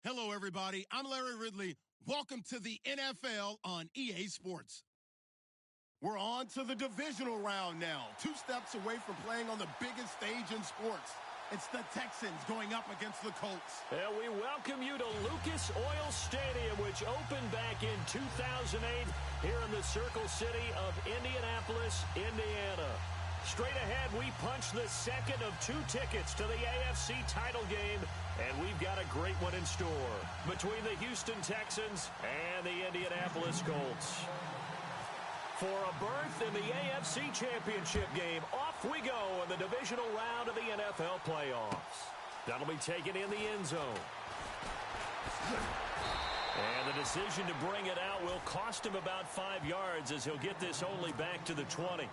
Hello, everybody. I'm Larry Ridley. Welcome to the NFL on EA Sports. We're on to the divisional round now, 2 steps away from playing on the biggest stage in sports. It's the Texans going up against the Colts. And we welcome you to Lucas Oil Stadium, which opened back in 2008 here in the Circle City of Indianapolis, Indiana. Straight ahead, we punch the second of 2 tickets to the AFC title game, and we've got a great one in store between the Houston Texans and the Indianapolis Colts. For a berth in the AFC Championship game, off we go in the divisional round of the NFL playoffs. That'll be taken in the end zone. And the decision to bring it out will cost him about 5 yards as he'll get this only back to the 20.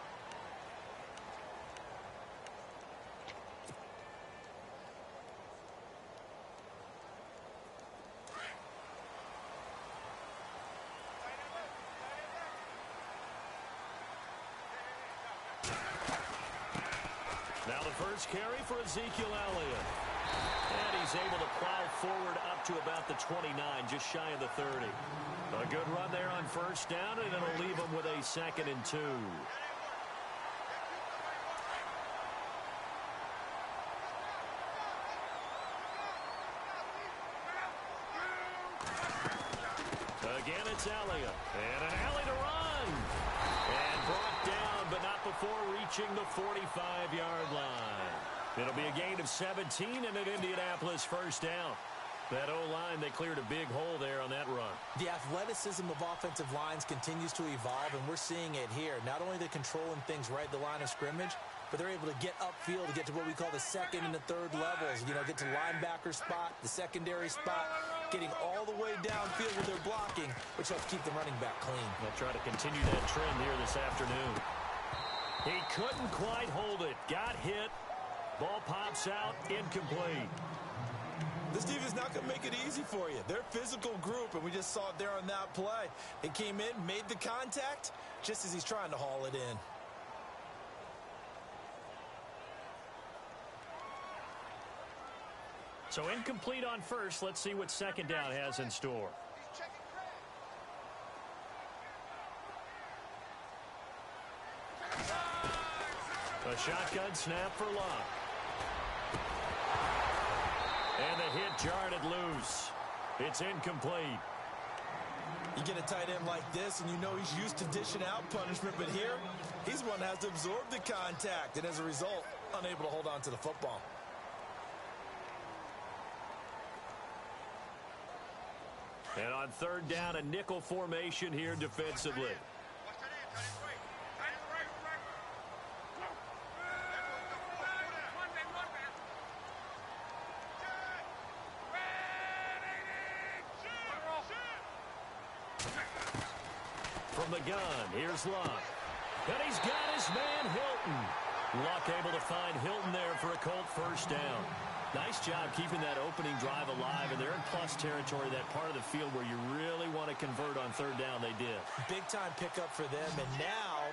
Now the first carry for Ezekiel Elliott. And he's able to plow forward up to about the 29, just shy of the 30. A good run there on first down, and it'll leave him with a 2nd and 2. Again, it's Elliott. And an alley to run. And brought down, but not before reaching the 45-yard line. It'll be a gain of 17 and an Indianapolis first down. That O-line, they cleared a big hole there on that run. The athleticism of offensive lines continues to evolve, and we're seeing it here. Not only they're controlling things right at the line of scrimmage, but they're able to get upfield to get to what we call the 2nd and the 3rd levels. You know, get to linebacker spot, the secondary spot, getting all the way downfield with their blocking, which helps keep the running back clean. They'll try to continue that trend here this afternoon. He couldn't quite hold it. Got hit. Ball pops out. Incomplete. This defense is not going to make it easy for you. They're a physical group, and we just saw it there on that play. It came in, made the contact, just as he's trying to haul it in. So incomplete on first. Let's see what second down has in store. A shotgun snap for Locke. And the hit jarred it loose. It's incomplete. You get a tight end like this, and you know he's used to dishing out punishment, but here, he's one that has to absorb the contact, and as a result, unable to hold on to the football. And on third down, a nickel formation here defensively. From the gun, here's Luck. And he's got his man Hilton. Luck able to find Hilton there for a Colt first down. Nice job keeping that opening drive alive, and they're in plus territory, that part of the field where you really want to convert on third down. They did. Big-time pickup for them, and now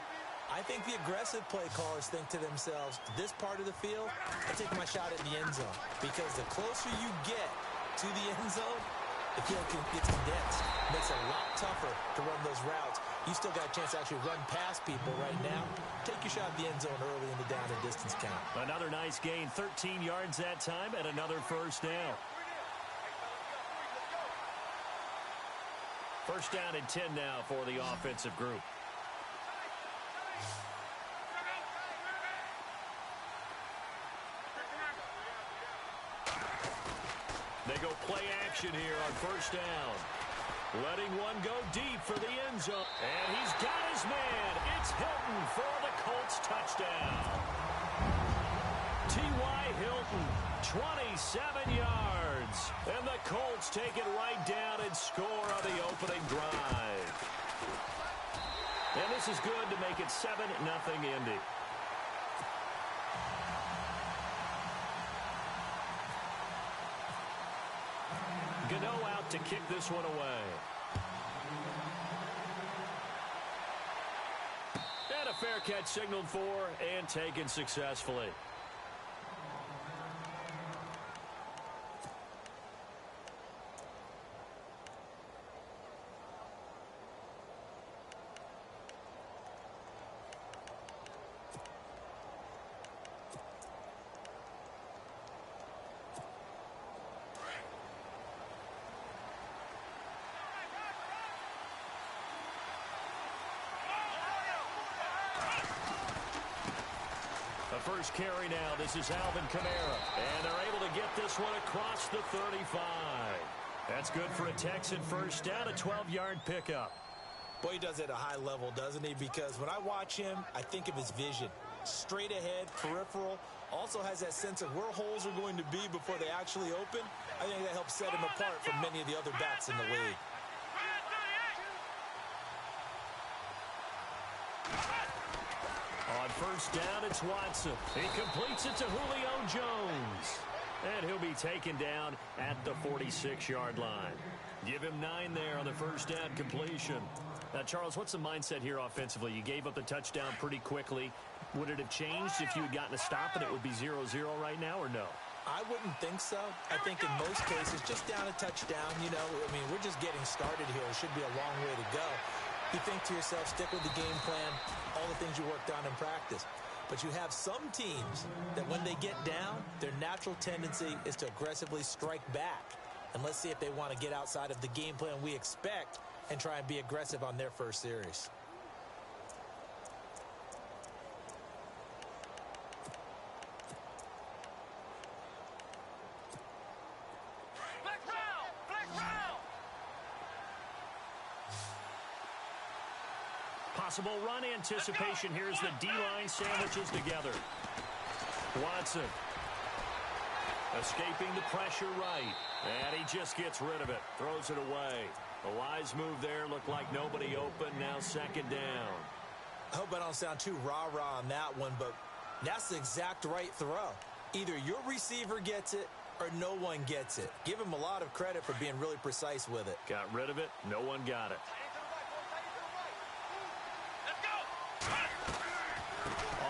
I think the aggressive play callers think to themselves, this part of the field, I take my shot at the end zone, because the closer you get to the end zone, the field gets condensed. It makes it a lot tougher to run those routes. You still got a chance to actually run past people right now. Take your shot at the end zone early in the down and distance count. Another nice gain, 13 yards that time, and another first down. First down and 10 now for the offensive group. They go play action here on first down. Letting one go deep for the end zone. And he's got his man. It's Hilton for the Colts touchdown. T.Y. Hilton, 27 yards. And the Colts take it right down and score on the opening drive. And this is good to make it 7-0 Indy. Gano out to kick this one away. And a fair catch signaled for and taken successfully. The first carry now. This is Alvin Kamara. And they're able to get this one across the 35. That's good for a Texan first down, a 12-yard pickup. Boy, he does it at a high level, doesn't he? Because when I watch him, I think of his vision. Straight ahead, peripheral. Also has that sense of where holes are going to be before they actually open. I think that helps set him apart from many of the other backs in the league. On first down, it's Watson. He completes it to Julio Jones. And he'll be taken down at the 46-yard line. Give him 9 there on the first down completion. Now, Charles, what's the mindset here offensively? You gave up the touchdown pretty quickly. Would it have changed if you had gotten a stop and it would be 0-0 right now, or no? I wouldn't think so. I think in most cases, just down a touchdown, you know, I mean, we're just getting started here. It should be a long way to go. You think to yourself, stick with the game plan, all the things you worked on in practice. But you have some teams that when they get down, their natural tendency is to aggressively strike back. And let's see if they want to get outside of the game plan we expect and try and be aggressive on their first series. Possible run anticipation. Here's the D-line sandwiches together. Watson escaping the pressure right. And he just gets rid of it. Throws it away. A wise move there. Looked like nobody open. Now second down. I hope I don't sound too rah-rah on that one, but that's the exact right throw. Either your receiver gets it or no one gets it. Give him a lot of credit for being really precise with it. Got rid of it. No one got it.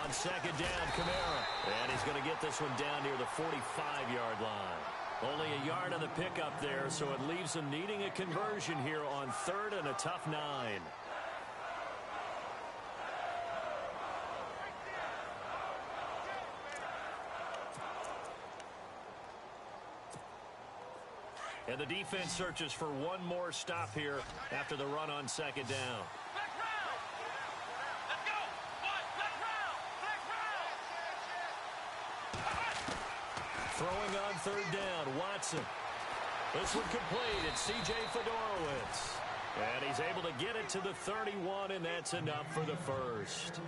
On second down, Kamara. And he's going to get this one down near the 45-yard line. Only a yard on the pickup there, so it leaves him needing a conversion here on third and a tough 9. And the defense searches for one more stop here after the run on second down. Throwing on third down, Watson. This one completed, C.J. Fedorowicz. And he's able to get it to the 31, and that's enough for the first.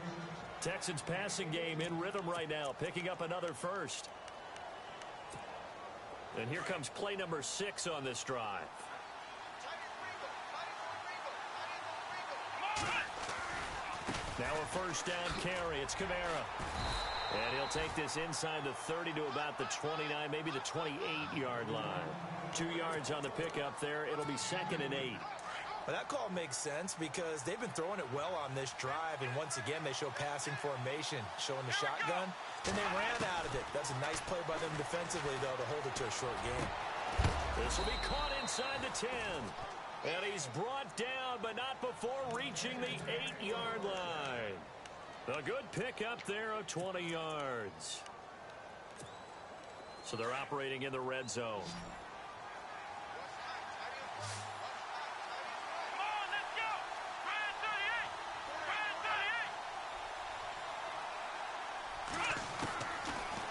Texans passing game in rhythm right now, picking up another first. And here comes play number 6 on this drive. Now a first down carry. It's Kamara. And he'll take this inside the 30 to about the 29, maybe the 28-yard line. 2 yards on the pickup there. It'll be second and 8. Well, that call makes sense because they've been throwing it well on this drive, and once again they show passing formation, showing the shotgun, and they ran out of it. That's a nice play by them defensively, though, to hold it to a short game. This will be caught inside the 10. And he's brought down, but not before reaching the 8-yard line. A good pickup there of 20 yards. So they're operating in the red zone.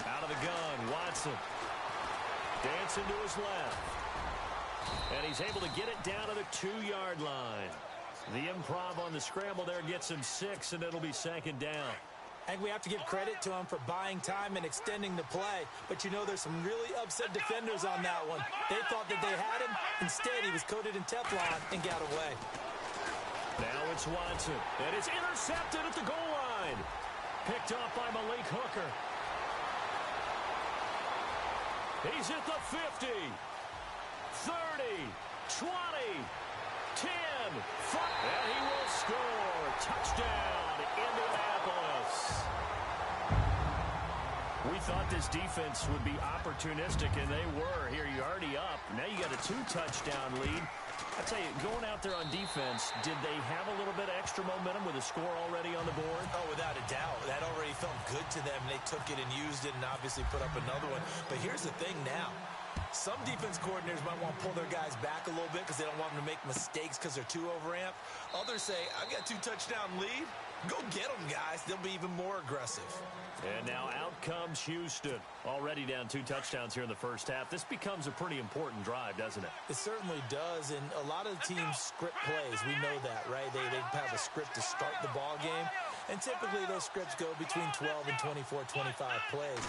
Out of the gun, Watson. Dancing to his left. And he's able to get it down to the 2-yard line. The improv on the scramble there gets him 6, and it'll be second down. I think we have to give credit to him for buying time and extending the play. But, you know, there's some really upset defenders on that one. They thought that they had him. Instead, he was coated in Teflon and got away. Now it's Watson. And it's intercepted at the goal line. Picked off by Malik Hooker. He's at the 50. 30. 20. 10. 5. And he will score. Touchdown, Indianapolis. We thought this defense would be opportunistic, and they were. Here, you're already up. Now you got a 2-touchdown lead. I tell you, going out there on defense, did they have a little bit of extra momentum with a score already on the board? Oh, without a doubt. That already felt good to them. They took it and used it and obviously put up another one. But here's the thing now. Some defense coordinators might want to pull their guys back a little bit because they don't want them to make mistakes because they're too overamped. Others say, I've got a 2-touchdown lead. Go get them, guys. They'll be even more aggressive. And now out comes Houston. Already down 2 touchdowns here in the first half. This becomes a pretty important drive, doesn't it? It certainly does, and a lot of the teams script plays. We know that, right? They have a script to start the ball game, and typically those scripts go between 12 and 24, 25 plays.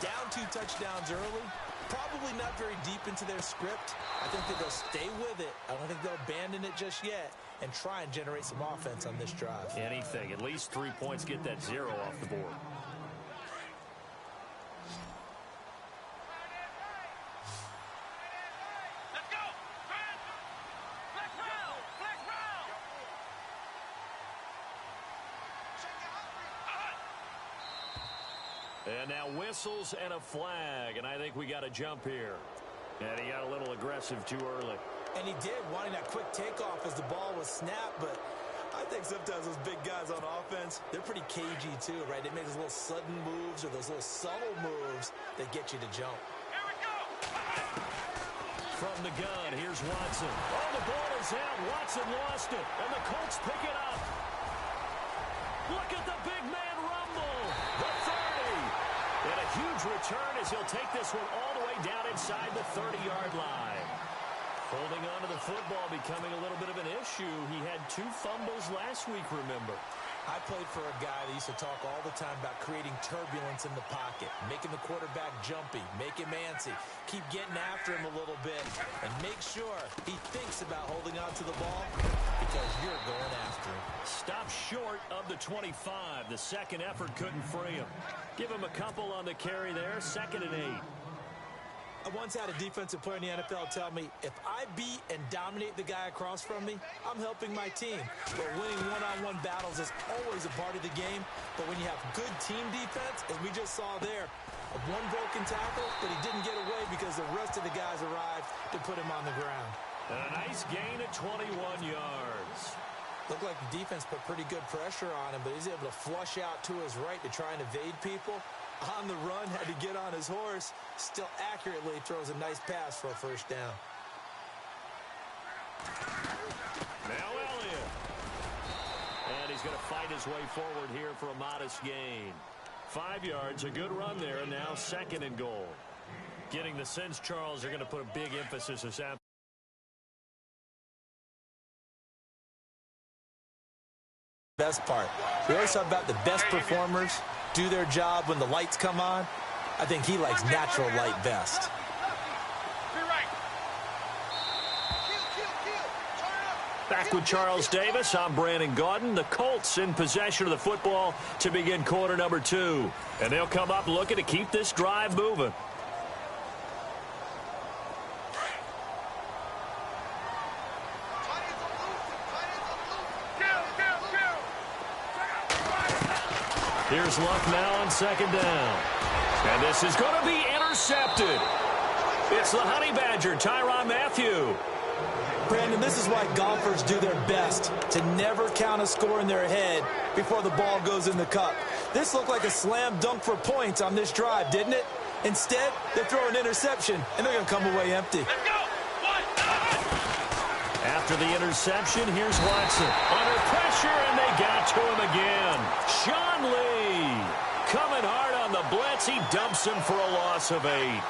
Down 2 touchdowns early, probably not very deep into their script. I think that they'll stay with it. I don't think they'll abandon it just yet and try and generate some offense on this drive. Anything. At least 3 points, get that 0 off the board. And now whistles and a flag, and I think we got a jump here. And he got a little aggressive too early. And he did, wanting that quick takeoff as the ball was snapped, but I think sometimes those big guys on offense, they're pretty cagey too, right? They make those little sudden moves or those little subtle moves that get you to jump. Here we go. From the gun, here's Watson. Oh, the ball is out. Watson lost it, and the Colts pick it up. Look at the big man rumble. The 30. And a huge return as he'll take this one all the way down inside the 30-yard line. Holding on to the football becoming a little bit of an issue. He had 2 fumbles last week, remember. I played for a guy that used to talk all the time about creating turbulence in the pocket, making the quarterback jumpy, make him antsy, keep getting after him a little bit, and make sure he thinks about holding on to the ball because you're going after him. Stop short of the 25. The second effort couldn't free him. Give him a couple on the carry there. 2nd and 8. I once had a defensive player in the NFL tell me, if I beat and dominate the guy across from me, I'm helping my team. But winning one-on-one battles is always a part of the game. But when you have good team defense, as we just saw there, one broken tackle, but he didn't get away because the rest of the guys arrived to put him on the ground. And a nice gain of 21 yards. Looked like the defense put pretty good pressure on him, but he's able to flush out to his right to try and evade people. On the run, had to get on his horse. Still accurately throws a nice pass for a first down. Now Elliott. And he's going to fight his way forward here for a modest gain. 5 yards, a good run there, and now 2nd and goal. Getting the sense Charles are going to put a big emphasis this afternoon. Best part. We always talk about the best performers do their job when the lights come on. I think he likes natural light best. Back with Charles Davis, I'm Brandon Gaudin. The Colts in possession of the football to begin quarter number 2. And they'll come up looking to keep this drive moving. Here's Luck now on 2nd down. And this is going to be intercepted. It's the Honey Badger, Tyrann Mathieu. Brandon, this is why golfers do their best to never count a score in their head before the ball goes in the cup. This looked like a slam dunk for points on this drive, didn't it? Instead, they throw an interception, and they're going to come away empty. After the interception, here's Watson. Under pressure, and they got to him again. Sean Lee coming hard on the blitz. He dumps him for a loss of 8.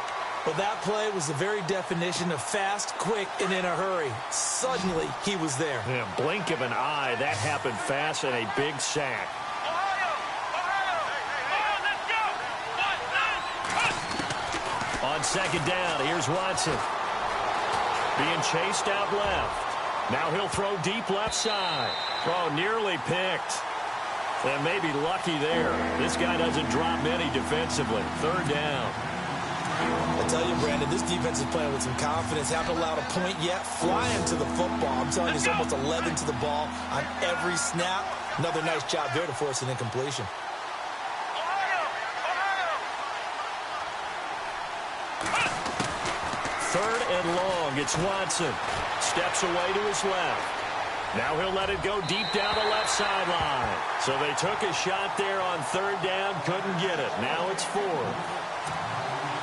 Well, that play was the very definition of fast, quick, and in a hurry. Suddenly, he was there. Yeah, blink of an eye. That happened fast and a big sack. On 2nd down, here's Watson. Being chased out left. Now he'll throw deep left side. Oh, nearly picked. And maybe lucky there. This guy doesn't drop many defensively. 3rd down. I tell you, Brandon, this defense is playing with some confidence. Haven't allowed a point yet. Flying to the football. I'm telling you, it's almost 11 to the ball on every snap. Another nice job there to force an incompletion. Third and long. It's Watson. Steps away to his left. Now he'll let it go deep down the left sideline. So they took a shot there on 3rd down. Couldn't get it. Now it's 4th.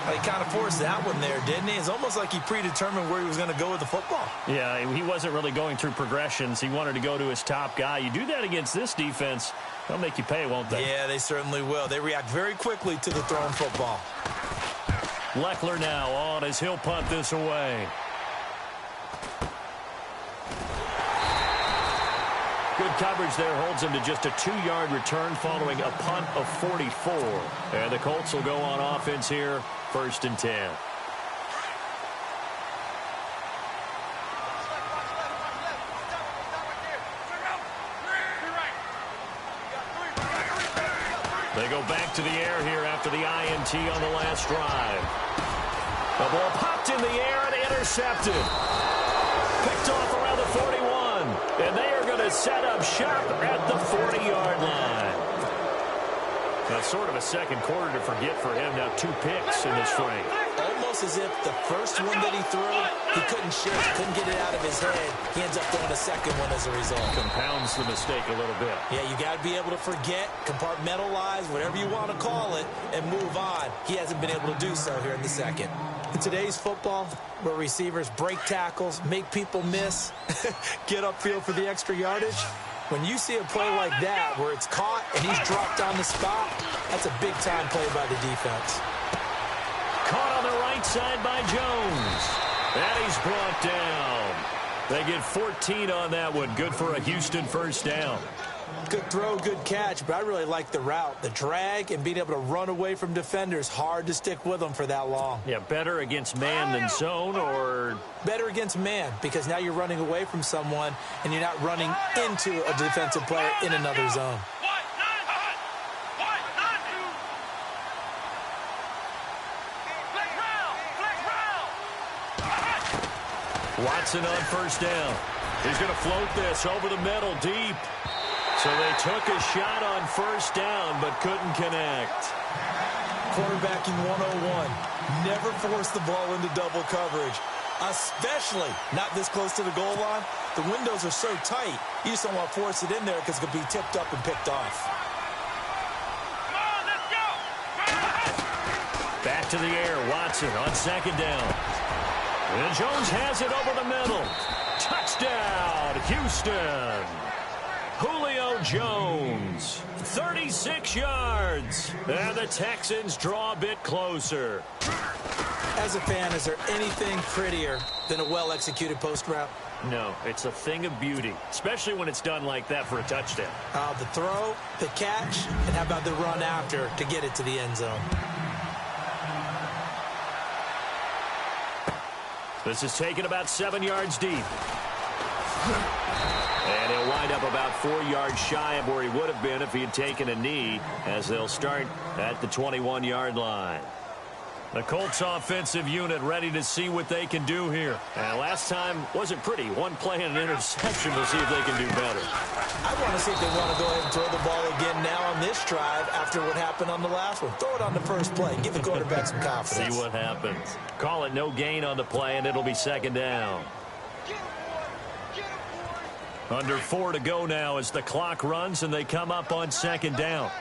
He kind of forced that one there, didn't he? It's almost like he predetermined where he was going to go with the football. Yeah, he wasn't really going through progressions. He wanted to go to his top guy. You do that against this defense, they'll make you pay, won't they? Yeah, they certainly will. They react very quickly to the thrown football. Leckler now on as he'll punt this away. Good coverage there holds him to just a 2-yard return following a punt of 44. And the Colts will go on offense here, 1st and 10. They go back to the air here after the INT on the last drive. The ball popped in the air and intercepted. Picked off around the 41. And they are going to set up shop at the 40-yard line. Now, sort of a second quarter to forget for him. Now 2 picks in this frame. Almost as if the first one that he threw, he couldn't shift, couldn't get it out of his head. He ends up throwing a second one as a result. Compounds the mistake a little bit. Yeah, you got to be able to forget, compartmentalize, whatever you want to call it, and move on. He hasn't been able to do so here in the second. In today's football, where receivers break tackles, make people miss, get upfield for the extra yardage, when you see a play like that where it's caught and he's dropped on the spot, that's a big-time play by the defense. Caught on the right side by Jones. And he's brought down. They get 14 on that one. Good for a Houston first down. Good throw, good catch, but I really like the route. The drag and being able to run away from defenders, hard to stick with them for that long. Yeah, better against man than zone, or? Better against man, because now you're running away from someone and you're not running into a defensive player in another zone. Watson on first down. He's going to float this over the middle deep. So they took a shot on first down, but couldn't connect. Quarterbacking 101. Never force the ball into double coverage, especially not this close to the goal line. The windows are so tight, you just don't want to force it in there because it could be tipped up and picked off. Back to the air, Watson on second down. And Jones has it over the middle. Touchdown, Houston. Julio Jones, 36 yards. And the Texans draw a bit closer. As a fan, is there anything prettier than a well-executed post route? No, it's a thing of beauty, especially when it's done like that for a touchdown. The throw, the catch, and how about the run after to get it to the end zone? This is taken about 7 yards deep. And he'll wind up about 4 yards shy of where he would have been if he had taken a knee, as they'll start at the 21-yard line. The Colts offensive unit ready to see what they can do here. And last time wasn't pretty. One play and an interception. We'll see if they can do better. I want to see if they want to go ahead and throw the ball again now on this drive after what happened on the last one. Throw it on the first play. Give the quarterback some confidence. See what happens. Call it no gain on the play, and it'll be second down. Under 4 to go now as the clock runs and they come up on second down.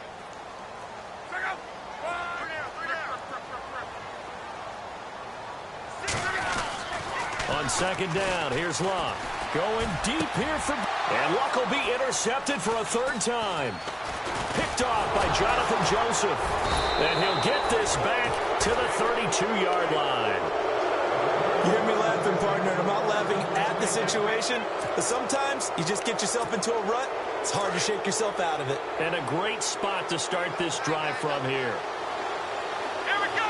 On second down, here's Luck. Going deep here for... And Luck will be intercepted for a third time. Picked off by Jonathan Joseph. And he'll get this back to the 32-yard line. You hear me laughing, partner, and I'm not laughing at the situation, but sometimes you just get yourself into a rut. It's hard to shake yourself out of it. And a great spot to start this drive from here. Here we go!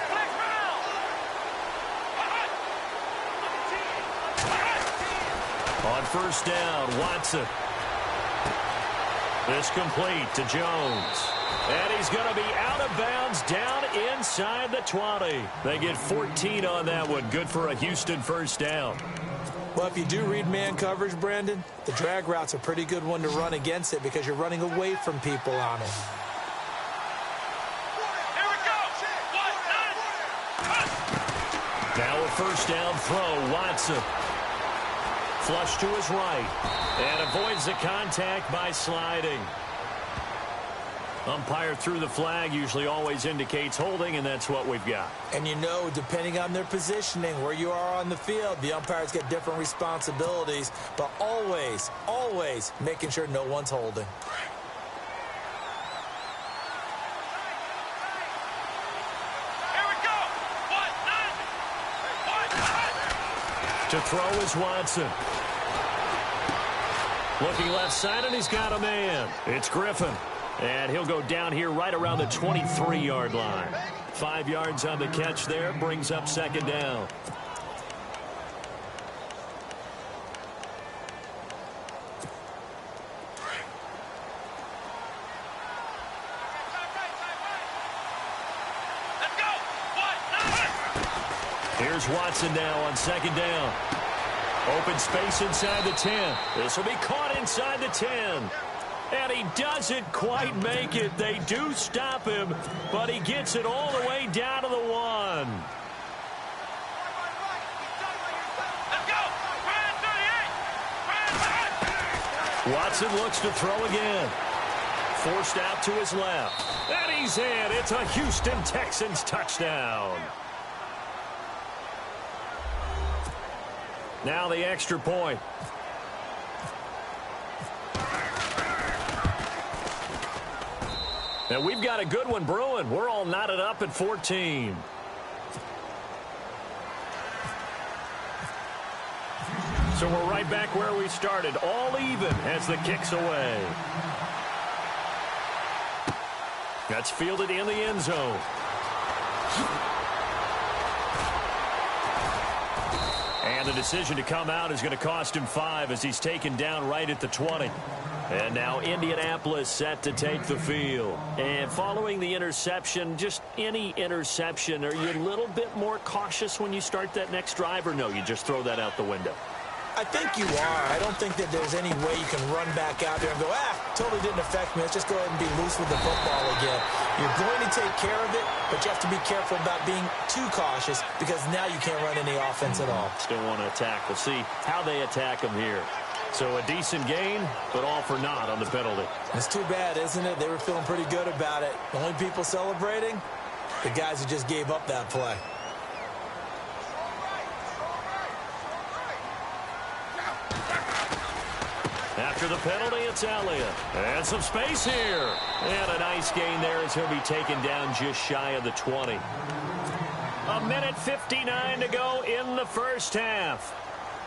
Flex round! On first down, Watson. This complete to Jones. And he's going to be out of bounds down inside the 20. They get 14 on that one. Good for a Houston first down. Well, if you do read man coverage, Brandon, the drag route's a pretty good one to run against it because you're running away from people on it. Here we go! Now a first down throw, Watson. Flush to his right. And avoids the contact by sliding. Umpire threw the flag, usually always indicates holding, and that's what we've got. And you know, depending on their positioning, where you are on the field, the umpires get different responsibilities, but always, always making sure no one's holding. To throw is Watson. Looking left side, and he's got a man. It's Griffin. And he'll go down here right around the 23-yard line. 5 yards on the catch there, brings up second down. Here's Watson now on second down. Open space inside the 10. This will be caught inside the 10. And he doesn't quite make it. They do stop him, but he gets it all the way down to the 1. Watson looks to throw again. Forced out to his left. And he's in. It's a Houston Texans touchdown. Now the extra point. And we've got a good one brewing. We're all knotted up at 14. So we're right back where we started, all even as the kick's away. That's fielded in the end zone. And the decision to come out is going to cost him 5 as he's taken down right at the 20. And now Indianapolis set to take the field. And following the interception, just any interception, are you a little bit more cautious when you start that next drive, or no, you just throw that out the window? I think you are. I don't think that there's any way you can run back out there and go, totally didn't affect me. Let's just go ahead and be loose with the football again. You're going to take care of it, but you have to be careful about being too cautious because now you can't run any offense at all. Still want to attack. We'll see how they attack him here. So a decent gain, but all for naught on the penalty. It's too bad, isn't it? They were feeling pretty good about it. The only people celebrating, the guys who just gave up that play. After the penalty, it's Elliott. And some space here. And a nice gain there as he'll be taken down just shy of the 20. A minute 59 to go in the first half.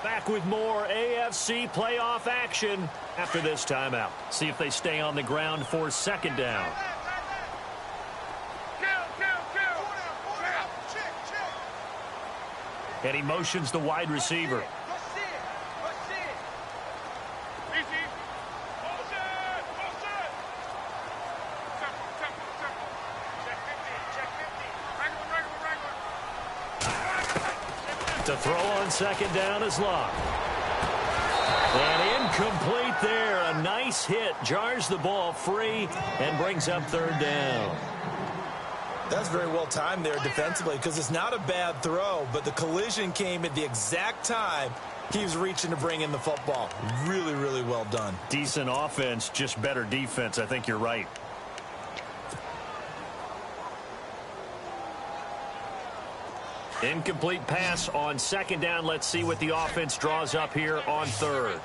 Back with more AFC playoff action after this timeout. See if they stay on the ground for second down. And he motions the wide receiver. To throw on second down is Locke. And incomplete there. A nice hit. Jars the ball free and brings up third down. That's very well timed there defensively because it's not a bad throw, but the collision came at the exact time he was reaching to bring in the football. Really, really well done. Decent offense, just better defense. I think you're right. Incomplete pass on second down. Let's see what the offense draws up here on third.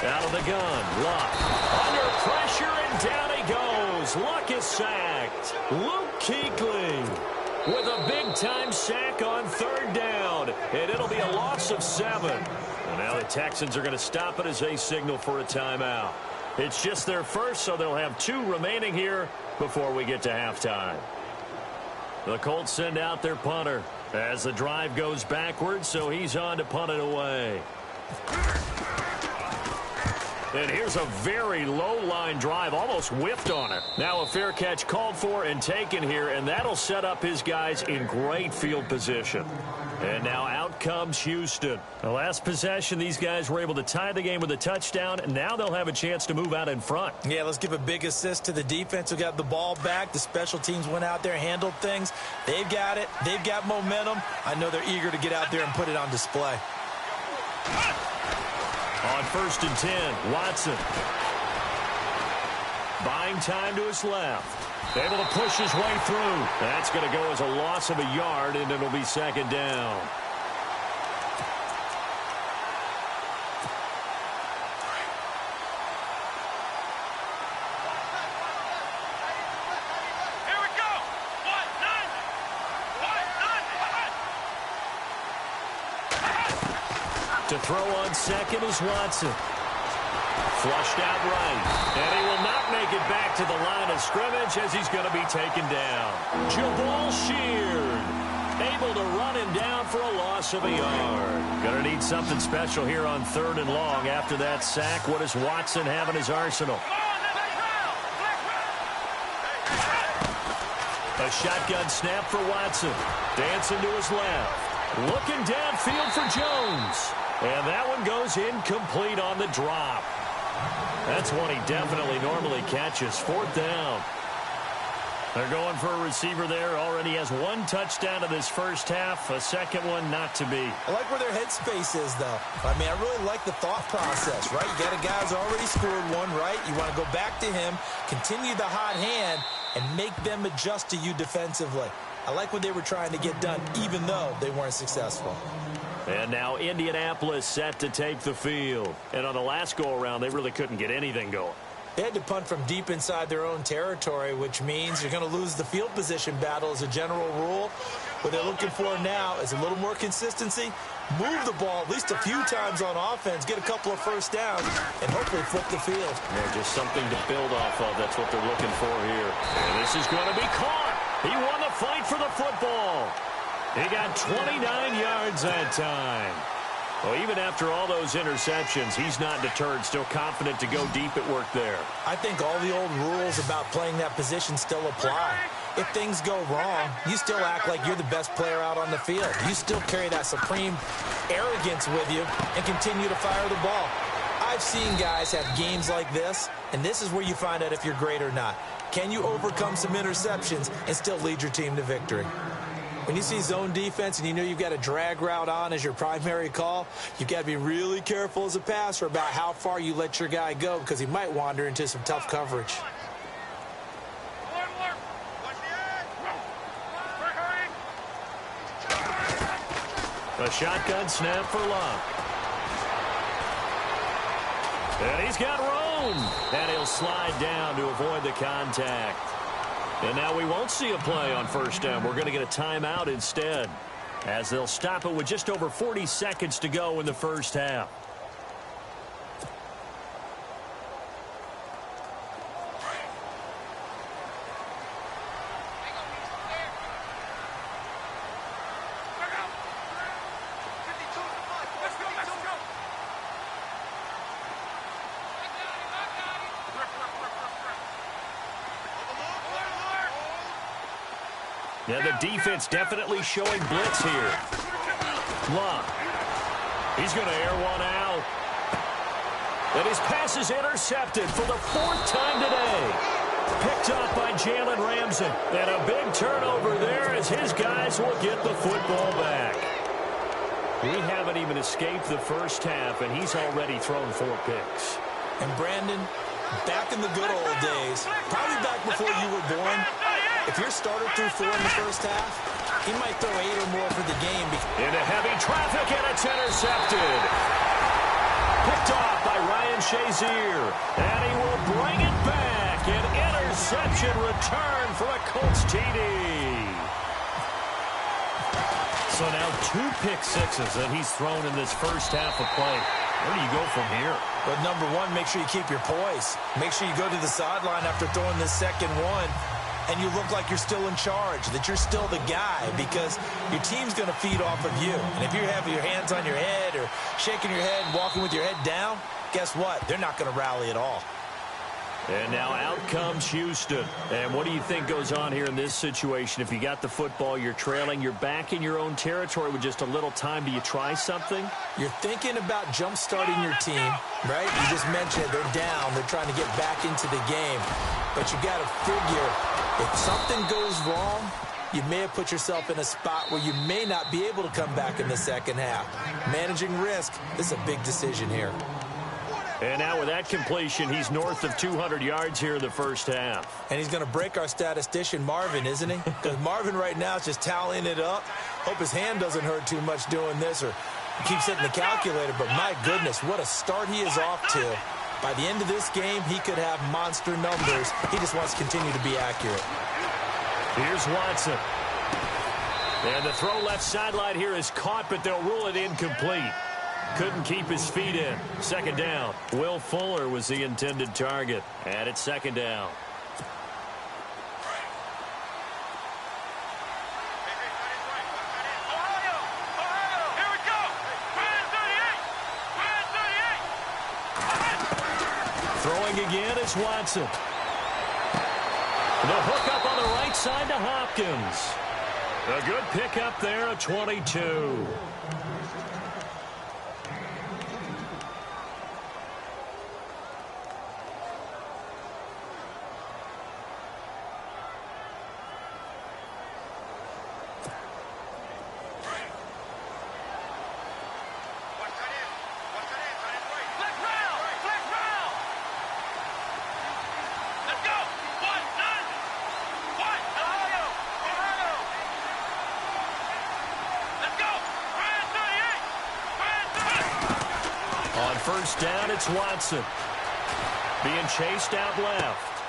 Out of the gun, Luck. Under pressure, and down he goes. Luck is sacked. Luke Kuechly with a big-time sack on third down. And it'll be a loss of 7. And now the Texans are going to stop it as they signal for a timeout. It's just their first, so they'll have 2 remaining here before we get to halftime. The Colts send out their punter as the drive goes backwards, so he's on to punt it away. And here's a very low-line drive, almost whiffed on it. Now a fair catch called for and taken here, and that'll set up his guys in great field position. And now out comes Houston. The last possession, these guys were able to tie the game with a touchdown, and now they'll have a chance to move out in front. Yeah, let's give a big assist to the defense who got the ball back. The special teams went out there, handled things. They've got it. They've got momentum. I know they're eager to get out there and put it on display. On 1st and 10, Watson. Buying time to his left. Able to push his way through. That's going to go as a loss of a yard, and it'll be 2nd down. Here we go. 1-9. To throw on 2nd is Watson. Flushed out right. And he will not make it back to the line of scrimmage as he's going to be taken down. Jabal Sheard able to run him down for a loss of a yard. Going to need something special here on 3rd and long after that sack. What does Watson have in his arsenal? A shotgun snap for Watson. Dancing to his left. Looking downfield for Jones. And that one goes incomplete on the drop. That's one he definitely normally catches. 4th down. They're going for a receiver there. Already has 1 touchdown in this first half. A second one not to be. I like where their headspace is, though. I mean, I really like the thought process, right? You got a guy who's already scored one, right? You want to go back to him, continue the hot hand, and make them adjust to you defensively. I like what they were trying to get done, even though they weren't successful. And now Indianapolis set to take the field. And on the last go-around, they really couldn't get anything going. They had to punt from deep inside their own territory, which means you're going to lose the field position battle as a general rule. What they're looking for now is a little more consistency, move the ball at least a few times on offense, get a couple of first downs, and hopefully flip the field. Yeah, just something to build off of. That's what they're looking for here. And this is going to be caught. He won the fight for the football. He got 29 yards that time. Well, even after all those interceptions, he's not deterred, still confident to go deep at work there. I think all the old rules about playing that position still apply. If things go wrong, you still act like you're the best player out on the field. You still carry that supreme arrogance with you and continue to fire the ball. I've seen guys have games like this, and this is where you find out if you're great or not. Can you overcome some interceptions and still lead your team to victory? When you see zone defense and you know you've got a drag route on as your primary call, you've got to be really careful as a passer about how far you let your guy go because he might wander into some tough coverage. A shotgun snap for Love. And he's got room. And he'll slide down to avoid the contact. And now we won't see a play on 1st down. We're going to get a timeout instead, as they'll stop it with just over 40 seconds to go in the first half. Yeah, the defense definitely showing blitz here. Love. He's going to air one out. And his pass is intercepted for the 4th time today. Picked off by Jalen Ramsey. And a big turnover there as his guys will get the football back. We haven't even escaped the first half, and he's already thrown 4 picks. And Brandon, back in the good old days, probably back before you were born, if your starter threw 4 in the first half, he might throw 8 or more for the game. Into heavy traffic, and it's intercepted. Picked off by Ryan Shazier. And he will bring it back. An interception return for a Colts TD. So now 2 pick sixes that he's thrown in this first half of play. Where do you go from here? But number one, make sure you keep your poise. Make sure you go to the sideline after throwing this second one, and you look like you're still in charge, that you're still the guy, because your team's going to feed off of you. And if you have your hands on your head or shaking your head and walking with your head down, guess what? They're not going to rally at all. And now out comes Houston. And what do you think goes on here in this situation? If you got the football, you're trailing, you're back in your own territory with just a little time. Do you try something? You're thinking about jump-starting your team, right? You just mentioned it. They're down. They're trying to get back into the game. But you got to figure, if something goes wrong, you may have put yourself in a spot where you may not be able to come back in the second half. Managing risk, this is a big decision here. And now with that completion, he's north of 200 yards here in the first half. And he's going to break our statistician, Marvin, isn't he? Because Marvin right now is just tallying it up. Hope his hand doesn't hurt too much doing this, or he keeps hitting the calculator. But my goodness, what a start he is off to. By the end of this game, he could have monster numbers. He just wants to continue to be accurate. Here's Watson. And the throw left sideline here is caught, but they'll rule it incomplete. Couldn't keep his feet in. Second down. Will Fuller was the intended target. And it's second down. Here we go. 38. Throwing again is Watson. The hook up on the right side to Hopkins. A good pickup there at 22. First down, it's Watson. Being chased out left.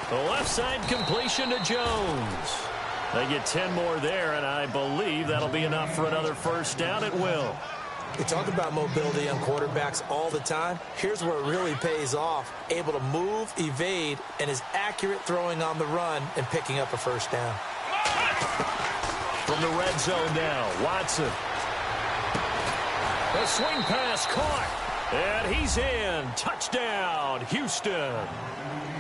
The left side completion to Jones. They get 10 more there, and I believe that'll be enough for another first down. It will. We talk about mobility on quarterbacks all the time. Here's where it really pays off. Able to move, evade, and is accurate throwing on the run and picking up a first down. From the red zone now, Watson. A swing pass caught. And he's in. Touchdown, Houston.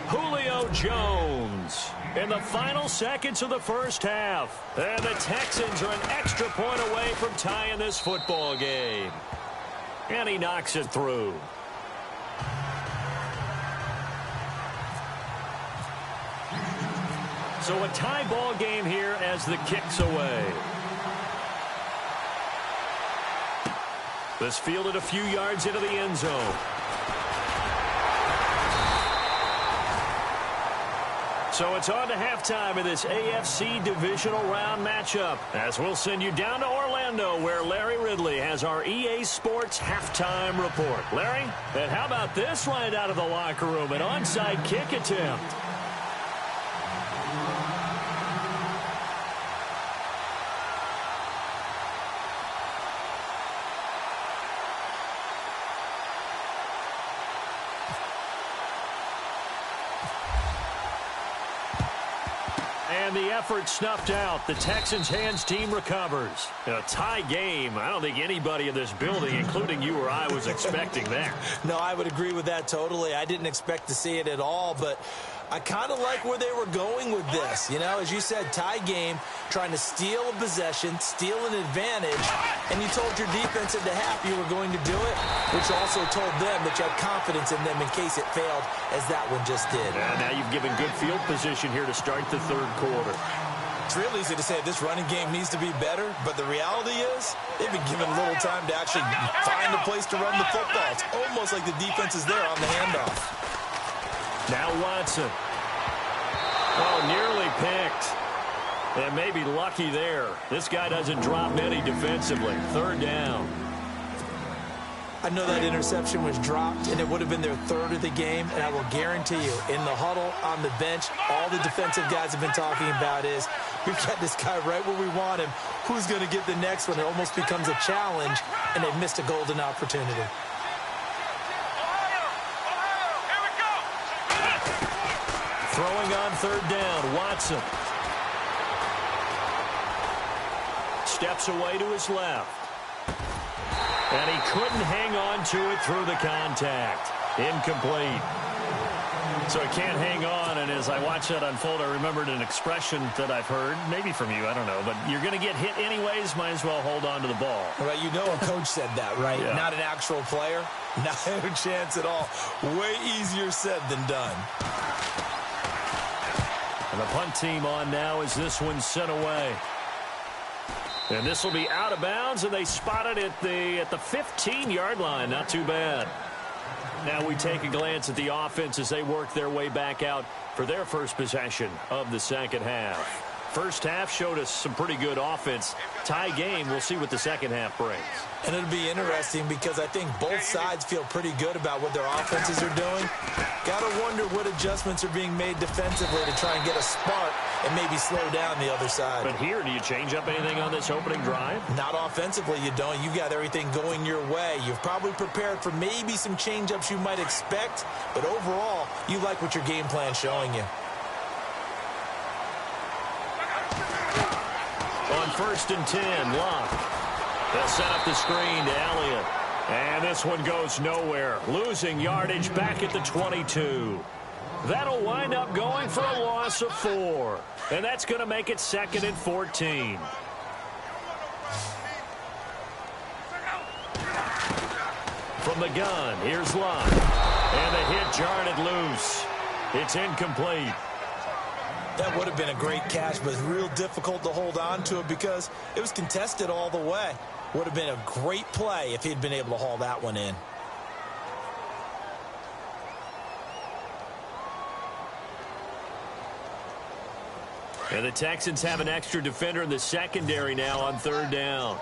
Julio Jones in the final seconds of the first half. And the Texans are an extra point away from tying this football game. And he knocks it through. So a tie ball game here as the kick's away. This fielded a few yards into the end zone. So it's on to halftime of this AFC divisional round matchup, as we'll send you down to Orlando, where Larry Ridley has our EA Sports halftime report. Larry, and how about this right out of the locker room, an onside kick attempt? And the effort snuffed out. The Texans' hands team recovers. A tie game. I don't think anybody in this building, including you or I, was expecting that. No, I would agree with that totally. I didn't expect to see it at all, but I kind of like where they were going with this. You know, as you said, tie game, trying to steal a possession, steal an advantage, and you told your defense at the half you were going to do it, which also told them that you had confidence in them in case it failed, as that one just did. And now you've given good field position here to start the third quarter. It's real easy to say this running game needs to be better, but the reality is they've been given little time to actually find a place to run the football. It's almost like the defense is there on the handoff. Now Watson. Oh, nearly picked. And maybe lucky there. This guy doesn't drop many defensively. Third down. I know that interception was dropped, and it would have been their third of the game, and I will guarantee you, in the huddle, on the bench, all the defensive guys have been talking about is, we've got this guy right where we want him. Who's going to get the next one? It almost becomes a challenge, and they've missed a golden opportunity. Throwing on third down, Watson. Steps away to his left. And he couldn't hang on to it through the contact. Incomplete. So he can't hang on, and as I watch that unfold, I remembered an expression that I've heard, maybe from you, I don't know, but you're going to get hit anyways, might as well hold on to the ball. Well, you know a coach said that, right? Yeah. Not an actual player. No chance at all. Way easier said than done. And the punt team on now as this one's sent away. And this will be out of bounds, and they spot it at the 15-yard line. Not too bad. Now we take a glance at the offense as they work their way back out for their first possession of the second half. First half showed us some pretty good offense. Tie game, we'll see what the second half brings. And it'll be interesting because I think both sides feel pretty good about what their offenses are doing. Got to wonder what adjustments are being made defensively to try and get a spark and maybe slow down the other side. But here, do you change up anything on this opening drive? Not offensively, you don't. You've got everything going your way. You've probably prepared for maybe some change-ups you might expect, but overall, you like what your game plan's showing you. On 1st and 10, Locke. They'll set up the screen to Elliott. And this one goes nowhere. Losing yardage back at the 22. That'll wind up going for a loss of 4. And that's going to make it 2nd and 14. From the gun, here's Locke. And the hit jarred it loose. It's incomplete. That would have been a great catch, but it's real difficult to hold on to it because it was contested all the way. Would have been a great play if he'd been able to haul that one in. And the Texans have an extra defender in the secondary now on 3rd down.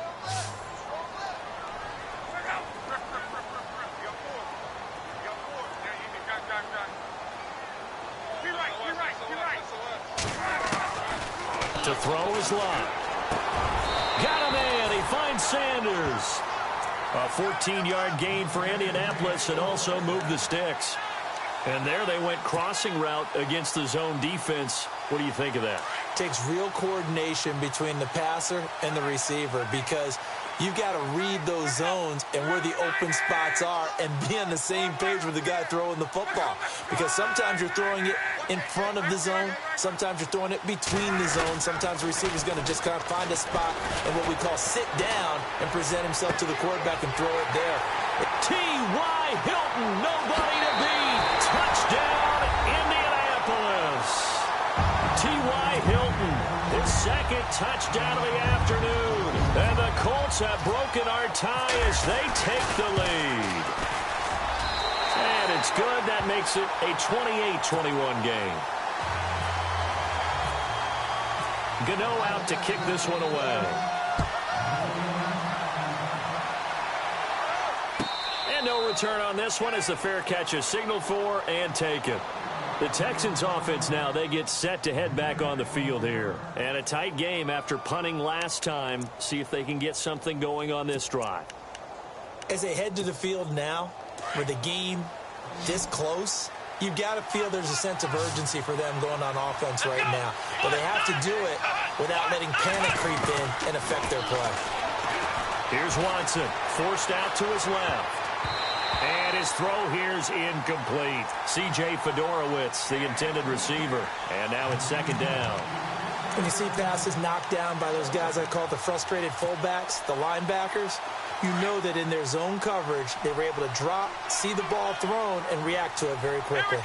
To throw is Locke. Got him in. He finds Sanders. A 14-yard gain for Indianapolis and also moved the sticks. And there they went crossing route against the zone defense. What do you think of that? Takes real coordination between the passer and the receiver because you've got to read those zones and where the open spots are and be on the same page with the guy throwing the football. Because sometimes you're throwing it in front of the zone. Sometimes you're throwing it between the zones. Sometimes the receiver's going to just kind of find a spot and what we call sit down and present himself to the quarterback and throw it there. T.Y. Hilton, nobody to beat. Touchdown, Indianapolis. T.Y. Hilton, his 2nd touchdown of the afternoon. And the Colts have broken our tie as they take the lead. And it's good. That makes it a 28-21 game. Gano out to kick this one away. And no return on this one as the fair catch is signaled for and taken. The Texans offense now, they get set to head back on the field here. And a tight game after punting last time. See if they can get something going on this drive. As they head to the field now, with the game this close, you've got to feel there's a sense of urgency for them going on offense right now. But they have to do it without letting panic creep in and affect their play. Here's Watson, forced out to his left. And his throw here's incomplete. C.J. Fedorowicz, the intended receiver. And now it's 2nd down. When you see passes knocked down by those guys I call the frustrated fullbacks, the linebackers, you know that in their zone coverage, they were able to drop, see the ball thrown, and react to it very quickly.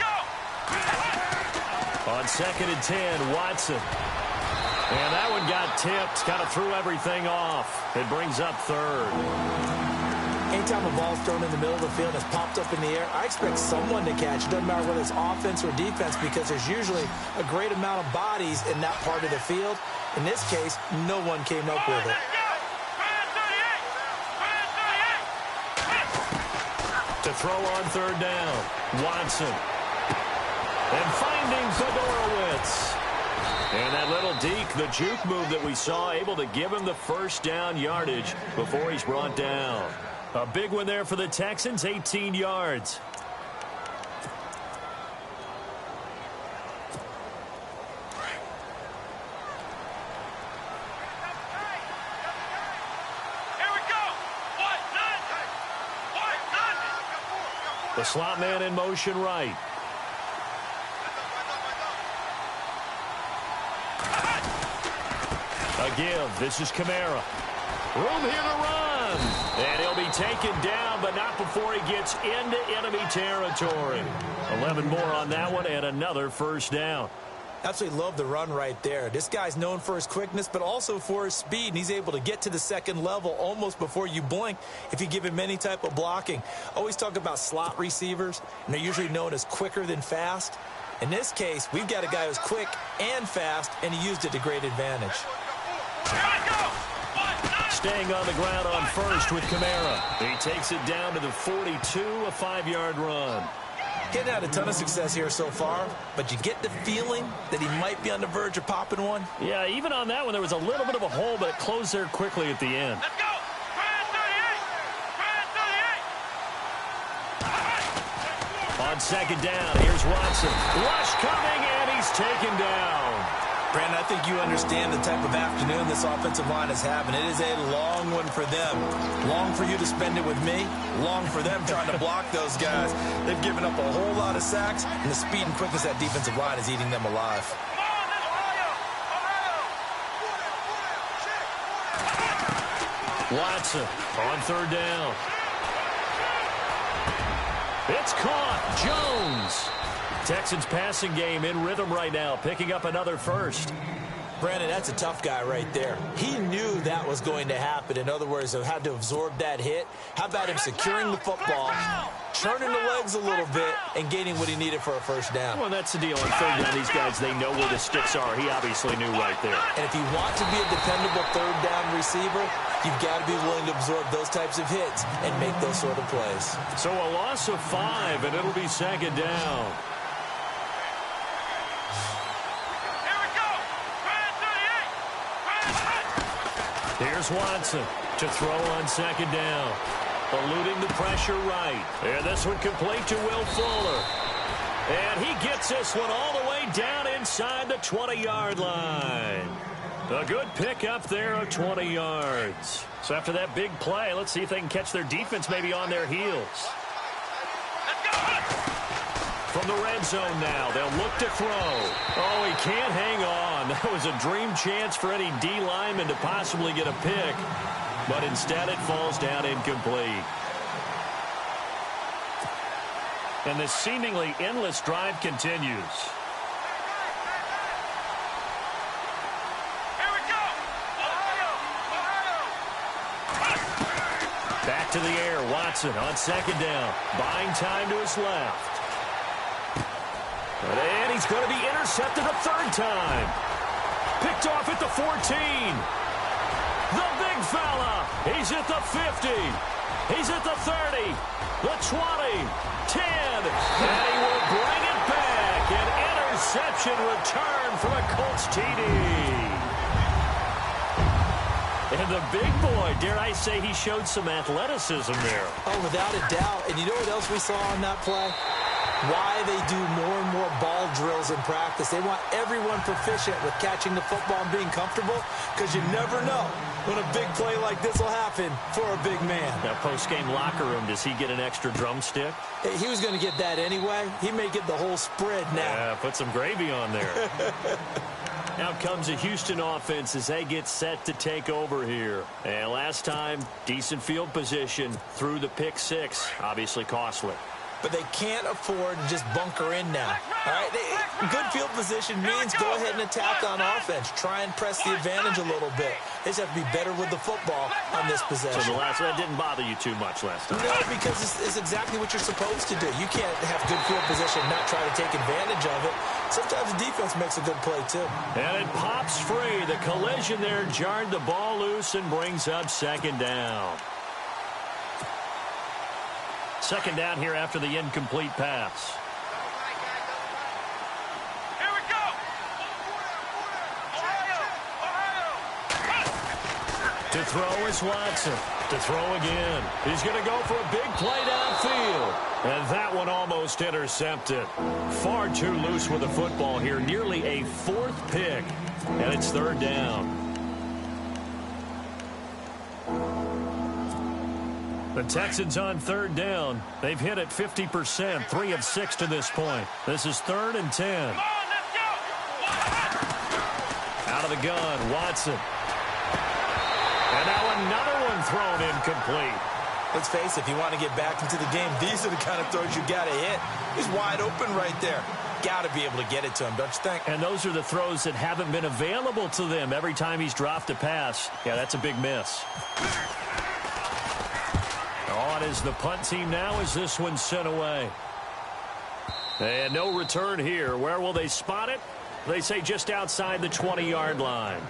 On 2nd and 10, Watson. And that one got tipped, kind of threw everything off. It brings up 3rd. Anytime a ball's thrown in the middle of the field and it's popped up in the air, I expect someone to catch. It doesn't matter whether it's offense or defense because there's usually a great amount of bodies in that part of the field. In this case, no one came up with it. To throw on 3rd down, Watson. And finding Fedorowicz. And that little deke, the juke move that we saw, able to give him the 1st down yardage before he's brought down. A big one there for the Texans, 18 yards. Here we go. 1, 9. The slot man in motion right. A give. This is Kamara. Room here to run. And he'll be taken down, but not before he gets into enemy territory. 11 more on that one and another first down. Absolutely love the run right there. This guy's known for his quickness, but also for his speed, and he's able to get to the second level almost before you blink if you give him any type of blocking. Always talk about slot receivers, and they're usually known as quicker than fast. In this case, we've got a guy who's quick and fast, and he used it to great advantage. Staying on the ground on first with Kamara. He takes it down to the 42, a 5-yard run. Getting had a ton of success here so far, but you get the feeling that he might be on the verge of popping one. Yeah, even on that one, there was a little bit of a hole, but it closed there quickly at the end. Let's go. On second down, here's Watson. Rush coming, and he's taken down. Brandon, I think you understand the type of afternoon this offensive line is having. It is a long one for them. Long for you to spend it with me. Long for them trying to block those guys. They've given up a whole lot of sacks, and the speed and quickness of that defensive line is eating them alive. Watson on third down. It's caught. Jones. Texans passing game in rhythm right now, picking up another first. Brandon, that's a tough guy right there. He knew that was going to happen. In other words, he had to absorb that hit. How about him securing the football, churning the legs a little bit, and gaining what he needed for a first down? Well, that's the deal. On third down, these guys, they know where the sticks are. He obviously knew right there. And if you want to be a dependable third down receiver, you've got to be willing to absorb those types of hits and make those sort of plays. So a loss of 5, and it'll be second down. Here's Watson to throw on second down. Eluding the pressure right. And this one complete to Will Fuller. And he gets this one all the way down inside the 20-yard line. A good pick up there of 20 yards. So after that big play, let's see if they can catch their defense maybe on their heels. From the red zone now, they'll look to throw. Oh, he can't hang on. That was a dream chance for any D lineman to possibly get a pick, but instead it falls down incomplete. And this seemingly endless drive continues. Here we go. Back to the air, Watson on second down. Buying time to his left. And he's going to be intercepted a third time. Picked off at the 14. The big fella. He's at the 50. He's at the 30. The 20. 10. And he will bring it back. An interception return from a Colts TD. And the big boy, dare I say, he showed some athleticism there. Oh, without a doubt. And you know what else we saw on that play? Why they do more and more ball drills in practice. They want everyone proficient with catching the football and being comfortable, because you never know when a big play like this will happen for a big man. Now, post-game locker room, does he get an extra drumstick? He was going to get that anyway. He may get the whole spread now. Yeah, put some gravy on there. Now comes a Houston offense as they get set to take over here. And last time, decent field position through the pick six. Obviously costly. But they can't afford to just bunker in now. All right, good field position means go ahead and attack on offense. Try and press the advantage a little bit. They just have to be better with the football on this possession. So that didn't bother you too much last time? No, because it's exactly what you're supposed to do. You can't have good field position and not try to take advantage of it. Sometimes the defense makes a good play, too. And it pops free. The collision there jarred the ball loose and brings up second down. Second down here after the incomplete pass. Here we go. To throw is Watson. To throw again. He's going to go for a big play downfield. And that one almost intercepted. Far too loose with the football here. Nearly a fourth pick. And it's third down. The Texans on third down. They've hit it 50%, 3 of 6 to this point. This is 3rd and 10. Come on, let's go. Out of the gun, Watson. And now another one thrown incomplete. Let's face it, if you want to get back into the game, these are the kind of throws you got to hit. He's wide open right there. Got to be able to get it to him, don't you think? And those are the throws that haven't been available to them every time he's dropped a pass. Yeah, that's a big miss. On is the punt team now as this one's sent away. And no return here. Where will they spot it? They say just outside the 20-yard line.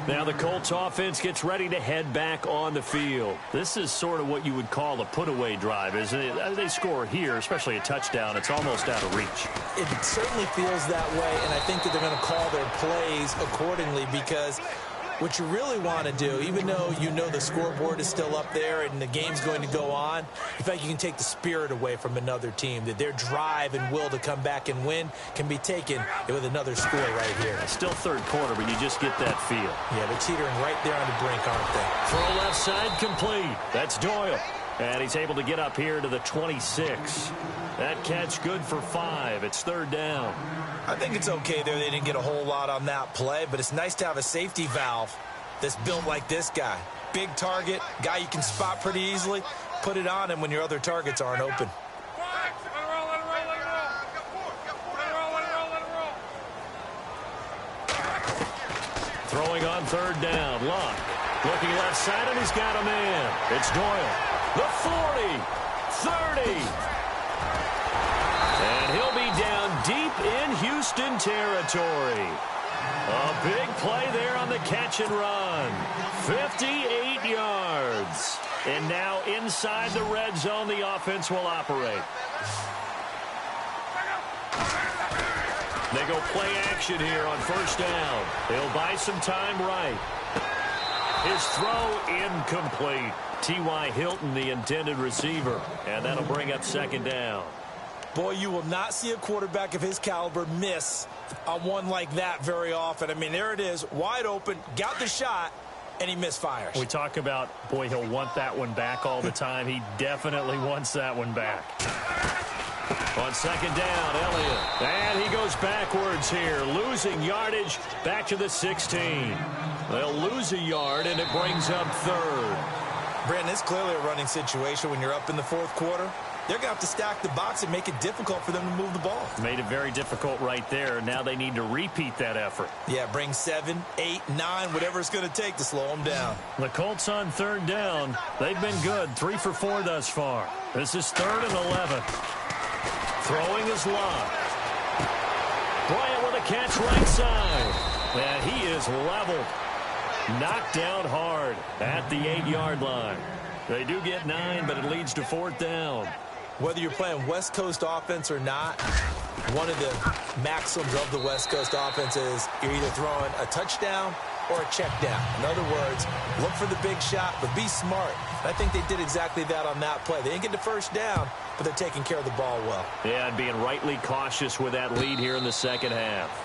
Now the Colts offense gets ready to head back on the field. This is sort of what you would call a put-away drive, isn't it? As they score here, especially a touchdown, it's almost out of reach. It certainly feels that way, and I think that they're going to call their plays accordingly because what you really want to do, even though you know the scoreboard is still up there and the game's going to go on, in fact, you can take the spirit away from another team, that their drive and will to come back and win can be taken with another score right here. Still third quarter, but you just get that feel. Yeah, they're teetering right there on the brink, aren't they? Throw left side complete. That's Doyle. And he's able to get up here to the 26. That catch good for 5. It's 3rd down. I think it's okay there. They didn't get a whole lot on that play, but it's nice to have a safety valve that's built like this guy. Big target, guy you can spot pretty easily. Put it on him when your other targets aren't open. Throwing on 3rd down. Luck. Looking left side, and he's got a man. It's Doyle. The 40. 30. And he'll be down deep in Houston territory. A big play there on the catch and run. 58 yards. And now inside the red zone, the offense will operate. They go play action here on 1st down. They'll buy some time right. His throw incomplete. T.Y. Hilton, the intended receiver. And that'll bring up 2nd down. Boy, you will not see a quarterback of his caliber miss on one like that very often. I mean, there it is, wide open, got the shot, and he misfires. We talk about, boy, he'll want that one back all the time. He definitely wants that one back. On 2nd down, Elliott. And he goes backwards here, losing yardage back to the 16. They'll lose a yard, and it brings up 3rd. Brandon, it's clearly a running situation when you're up in the 4th quarter. They're going to have to stack the box and make it difficult for them to move the ball. Made it very difficult right there. Now they need to repeat that effort. Yeah, bring 7, 8, 9, whatever it's going to take to slow them down. The Colts on 3rd down. They've been good. 3 for 4 thus far. This is 3rd and 11. Throwing is Luck. Bryant with a catch right side. And he is leveled. Knocked down hard at the 8-yard line. They do get 9, but it leads to 4th down. Whether you're playing West Coast offense or not, one of the maxims of the West Coast offense is you're either throwing a touchdown or a check down. In other words, look for the big shot, but be smart. I think they did exactly that on that play. They didn't get the 1st down, but they're taking care of the ball well. Yeah, and being rightly cautious with that lead here in the 2nd half.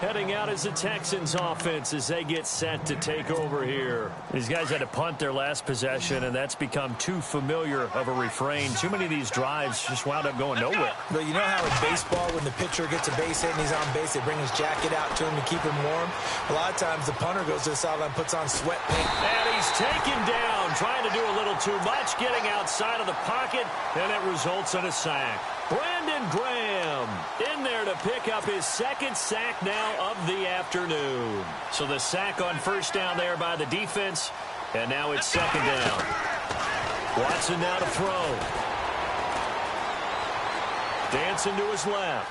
Heading out is the Texans offense as they get set to take over here. These guys had to punt their last possession, and that's become too familiar of a refrain. Too many of these drives just wound up going nowhere. But you know how in baseball, when the pitcher gets a base hit and he's on base, they bring his jacket out to him to keep him warm? A lot of times the punter goes to the sideline, puts on sweatpants. And he's taken down, trying to do a little too much, getting outside of the pocket, and it results in a sack. Brandon Graham in there to pick up his 2nd sack now of the afternoon. So the sack on 1st down there by the defense, and now it's 2nd down. Watson now to throw. Dancing to his left.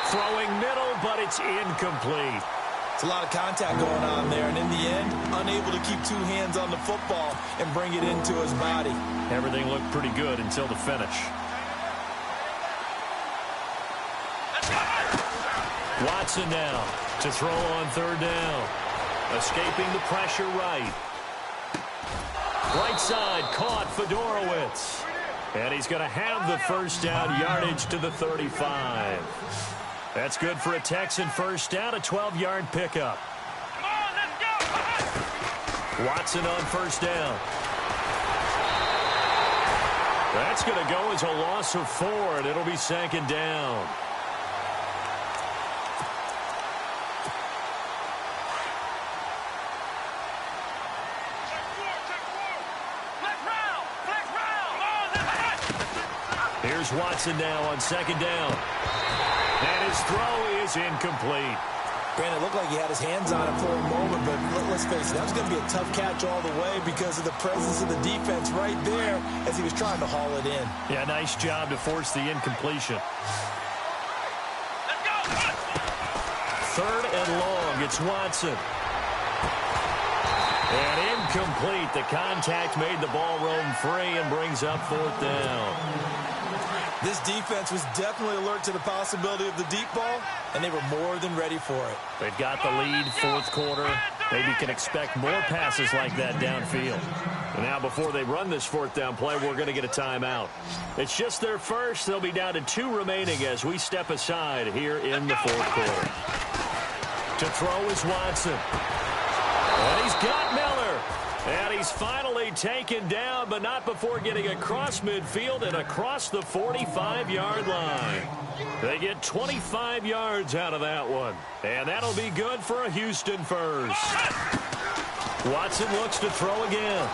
Throwing middle, but it's incomplete. It's a lot of contact going on there, and in the end, unable to keep 2 hands on the football and bring it into his body. Everything looked pretty good until the finish. Watson now to throw on 3rd down. Escaping the pressure right. Right side caught Fedorowicz. And he's going to have the 1st down, yardage to the 35. That's good for a Texan 1st down, a 12-yard pickup. Come on, let's go. Watson on first down. That's going to go as a loss of 4, and it'll be 2nd down. Here's Watson now on 2nd down. And his throw is incomplete. Brandon, it looked like he had his hands on it for a moment, but let's face it, that was going to be a tough catch all the way because of the presence of the defense right there as he was trying to haul it in. Yeah, nice job to force the incompletion. Third and long, it's Watson. And incomplete. The contact made the ball roam free and brings up 4th down. This defense was definitely alert to the possibility of the deep ball, and they were more than ready for it. They've got the lead, 4th quarter. Maybe can expect more passes like that downfield. And now before they run this 4th down play, we're going to get a timeout. It's just their first. They'll be down to 2 remaining as we step aside here in the 4th quarter. To throw is Watson. And he's got Miller. And he's finally taken down, but not before getting across midfield and across the 45-yard line. They get 25 yards out of that one. And that'll be good for a Houston first. Watson looks to throw again.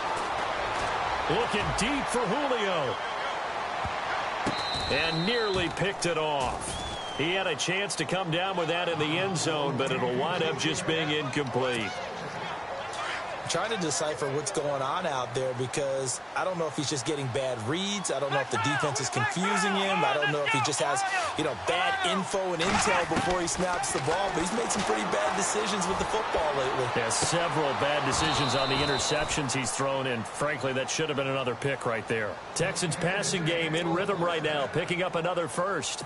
Looking deep for Julio. And nearly picked it off. He had a chance to come down with that in the end zone, but it'll wind up just being incomplete. Trying to decipher what's going on out there because I don't know if he's just getting bad reads. I don't know if the defense is confusing him. I don't know if he just has, bad info and intel before he snaps the ball. But he's made some pretty bad decisions with the football lately. Yeah, several bad decisions on the interceptions he's thrown in. Frankly, that should have been another pick right there. Texans passing game in rhythm right now, picking up another first.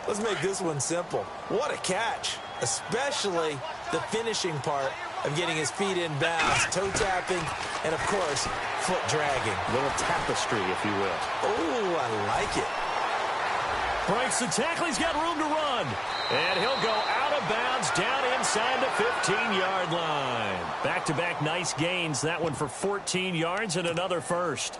Let's make this one simple. What a catch, especially the finishing part of getting his feet in bounds, toe tapping, and, of course, foot dragging. A little tapestry, if you will. Oh, I like it. Breaks the tackle. He's got room to run. And he'll go out of bounds down inside the 15-yard line. Back-to-back nice gains. That one for 14 yards and another first.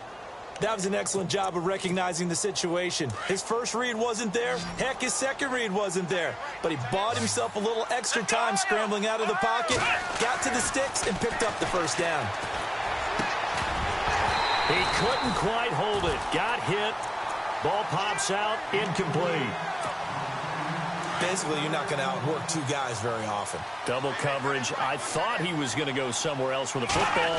That was an excellent job of recognizing the situation. His first read wasn't there. Heck, his second read wasn't there. But he bought himself a little extra time scrambling out of the pocket, got to the sticks, and picked up the first down. He couldn't quite hold it. Got hit. Ball pops out. Incomplete. Basically, you're not going to outwork 2 guys very often. Double coverage. I thought he was going to go somewhere else with the football.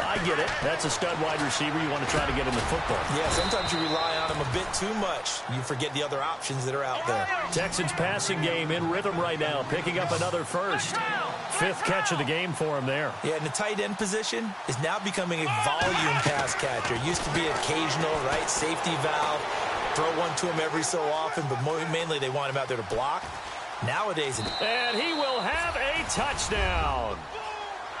I get it. That's a stud wide receiver. You want to try to get him the football. Yeah, sometimes you rely on him a bit too much. You forget the other options that are out there. Texans passing game in rhythm right now, picking up another first. 5th catch of the game for him there. Yeah, and the tight end position is now becoming a volume pass catcher. Used to be occasional, right, safety valve. Throw one to him every so often, but mainly they want him out there to block. Nowadays... And he will have a touchdown.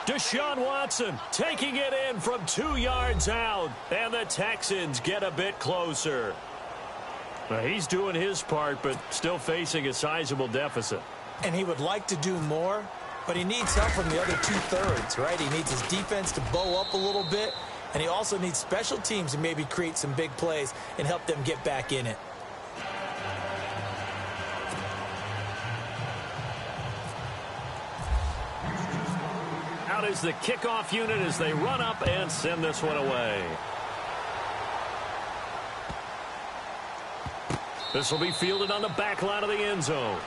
Deshaun Watson taking it in from 2 yards out. And the Texans get a bit closer. Well, he's doing his part, but still facing a sizable deficit. And he would like to do more, but he needs help from the other 2/3, right? He needs his defense to bow up a little bit. And he also needs special teams to maybe create some big plays and help them get back in it. Out is the kickoff unit as they run up and send this one away. This will be fielded on the back line of the end zone.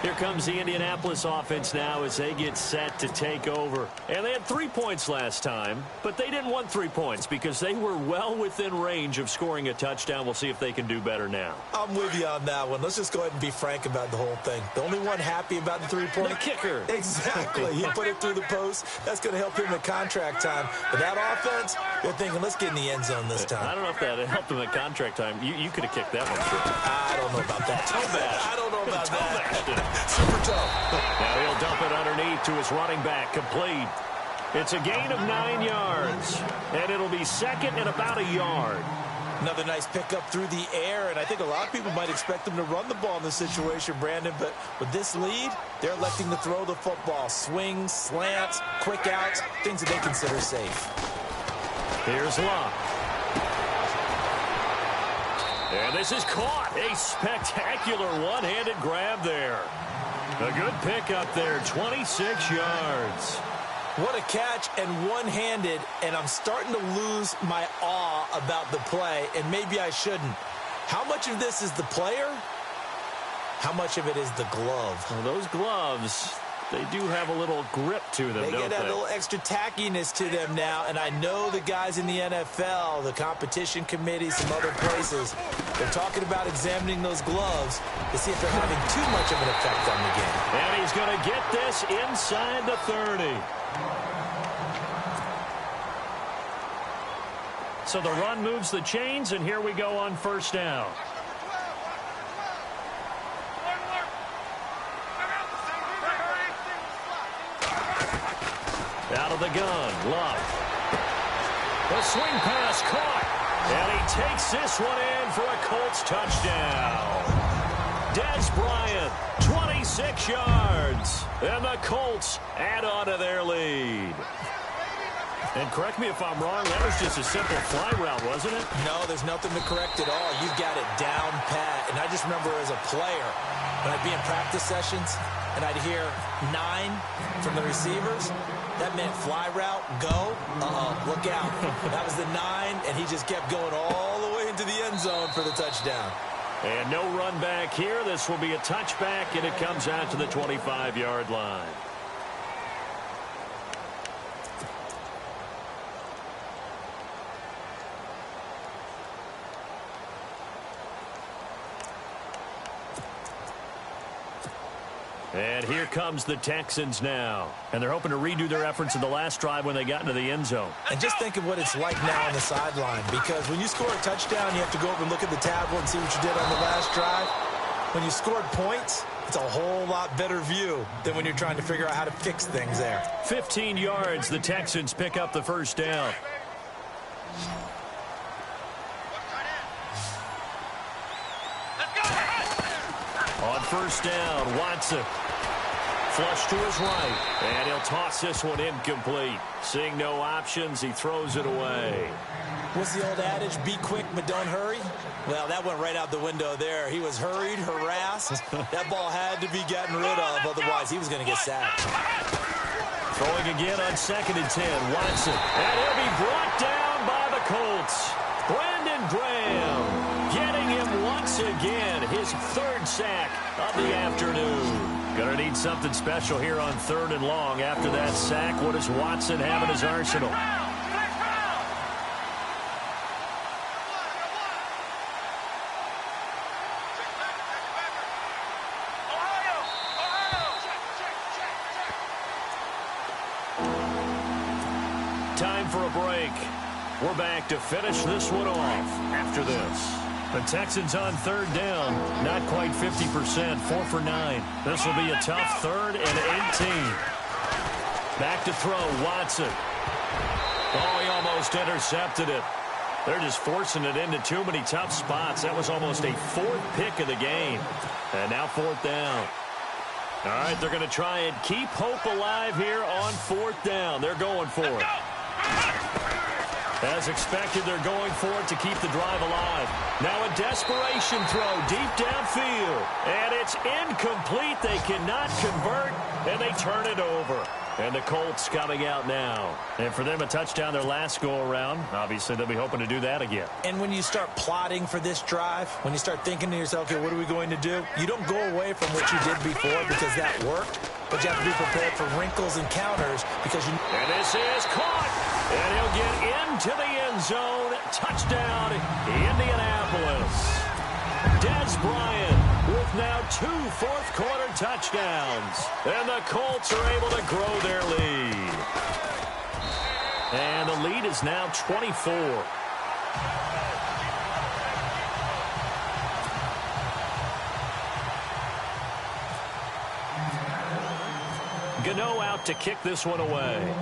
Here comes the Indianapolis offense now as they get set to take over. And they had 3 points last time, but they didn't want 3 points because they were well within range of scoring a touchdown. We'll see if they can do better now. I'm with you on that one. Let's just go ahead and be frank about the whole thing. The only one happy about the 3-point... The kicker. Exactly. He put it through the post. That's going to help him at contract time. But that offense, they're thinking, let's get in the end zone this time. I don't know if that helped him at contract time. You could have kicked that one through. I don't know about that. Toe bash. I don't know about that. Super tough. Now he'll dump it underneath to his running back. Complete. It's a gain of 9 yards. And it'll be second and about a yard. Another nice pickup through the air, and I think a lot of people might expect them to run the ball in this situation, Brandon, but with this lead, they're electing to throw the football. Swings, slants, quick outs, things that they consider safe. Here's Love. And this is caught. A spectacular one-handed grab there. A good pickup there, 26 yards. What a catch, and one-handed, and I'm starting to lose my awe about the play, and maybe I shouldn't. How much of this is the player? How much of it is the glove? Well, those gloves, they do have a little grip to them, They don't get that they? little extra tackiness to them now, and I know the guys in the NFL, the competition committee, some other places, they're talking about examining those gloves to see if they're having too much of an effect on the game. And he's going to get this inside the 30. So the run moves the chains, and here we go on first down. Out of the gun, Love. The swing pass caught. And he takes this one in for a Colts touchdown. Des Bryant, 26 yards. And the Colts add on to their lead. And correct me if I'm wrong, that was just a simple fly route, wasn't it? No, there's nothing to correct at all. You've got it down pat. And I just remember as a player, when I'd be in practice sessions and I'd hear 9 from the receivers, that meant fly route, go, look out. That was the 9, and he just kept going all the way into the end zone for the touchdown. And no run back here. This will be a touchback, and it comes out to the 25-yard line. And here comes the Texans now. And they're hoping to redo their efforts in the last drive when they got into the end zone. And just think of what it's like now on the sideline, because when you score a touchdown, you have to go over and look at the tablet and see what you did on the last drive. When you scored points, it's a whole lot better view than when you're trying to figure out how to fix things there. 15 yards, the Texans pick up the first down. On first down, Watson. Flush to his right, and he'll toss this one incomplete. Seeing no options, he throws it away. What's the old adage, be quick but don't hurry? Well, that went right out the window there. He was hurried, harassed. That ball had to be gotten rid of, otherwise he was going to get sacked. Throwing again on 2nd and 10, Watson. And he'll be brought down by the Colts. Brandon Graham getting him once again, his 3rd sack of the afternoon. Gonna need something special here on 3rd and long. After that sack, what does Watson have in his arsenal? Time for a break. We're back to finish this one off after this. The Texans on 3rd down, not quite 50%, 4 for 9. This will be a tough 3rd and 18. Back to throw, Watson. Oh, he almost intercepted it. They're just forcing it into too many tough spots. That was almost a 4th pick of the game. And now 4th down. All right, they're going to try and keep hope alive here on 4th down. They're going for it. As expected, they're going for it to keep the drive alive. Now a desperation throw deep downfield. And it's incomplete. They cannot convert, and they turn it over. And the Colts coming out now. And for them, a touchdown their last go-around. Obviously, they'll be hoping to do that again. And when you start plotting for this drive, when you start thinking to yourself, okay, what are we going to do? You don't go away from what you did before because that worked. But you have to be prepared for wrinkles and counters because you... And this is caught. And he'll get into the end zone. Touchdown, Indianapolis. Des Bryant with now 2 fourth-quarter touchdowns. And the Colts are able to grow their lead. And the lead is now 24. Gano out to kick this one away.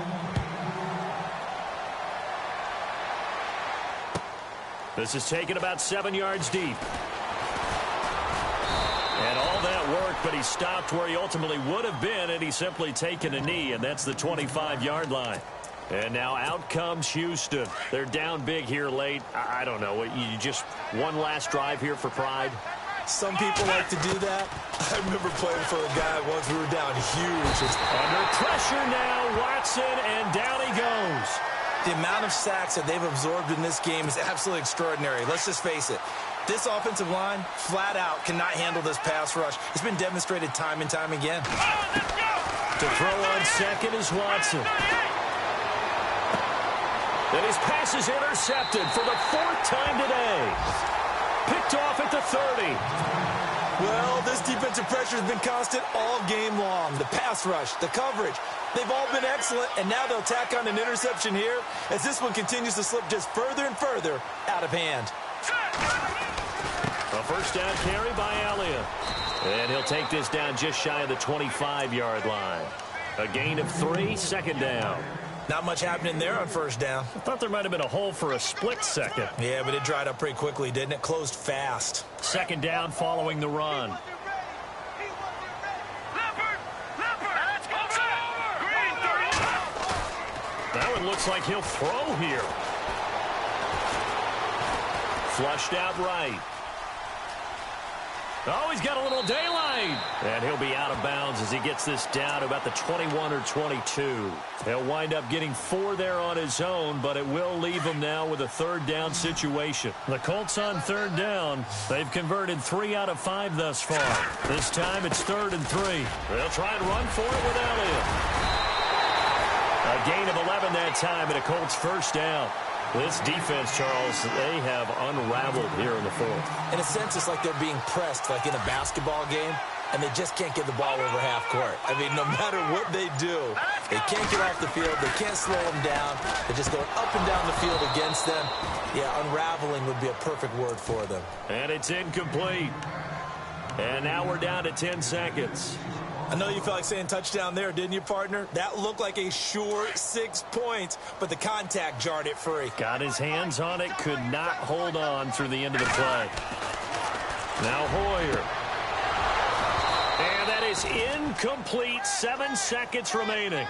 This is taken about 7 yards deep. And all that work, but he stopped where he ultimately would have been had he simply taken a knee, and that's the 25-yard line. And now out comes Houston. They're down big here late. I don't know. You just one last drive here for pride? Some people like to do that. I remember playing for a guy once. We were down huge. Under pressure now, Watson, and down he goes. The amount of sacks that they've absorbed in this game is absolutely extraordinary. Let's just face it. This offensive line, flat out, cannot handle this pass rush. It's been demonstrated time and time again. To throw on second is Watson. And his pass is intercepted for the 4th time today. Picked off at the 30. Well, this defensive pressure has been constant all game long. The pass rush, the coverage, they've all been excellent, and now they'll tack on an interception here as this one continues to slip just further and further out of hand. A first down carry by Elliott. And he'll take this down just shy of the 25-yard line. A gain of 3, second down. Not much happening there on first down. I thought there might have been a hole for a split second. Yeah, but it dried up pretty quickly, didn't it? Closed fast. Second down following the run. That one looks like he'll throw here. Flushed out right. Oh, he's got a little daylight. And he'll be out of bounds as he gets this down to about the 21 or 22. He'll wind up getting 4 there on his own, but it will leave him now with a third down situation. The Colts on third down. They've converted 3 out of 5 thus far. This time it's 3rd and 3. They'll try and run for it with Elliott. A gain of 11 that time and a Colts first down. This defense, Charles, they have unraveled here in the 4th. In a sense, it's like they're being pressed, like in a basketball game, and they just can't get the ball over half court. I mean, no matter what they do, they can't get off the field. They can't slow them down. They're just going up and down the field against them. Yeah, unraveling would be a perfect word for them. And it's incomplete. And now we're down to 10 seconds. I know you felt like saying touchdown there, didn't you, partner? That looked like a sure 6 points, but the contact jarred it free. Got his hands on it, could not hold on through the end of the play. Now Hoyer. And that is incomplete, 7 seconds remaining.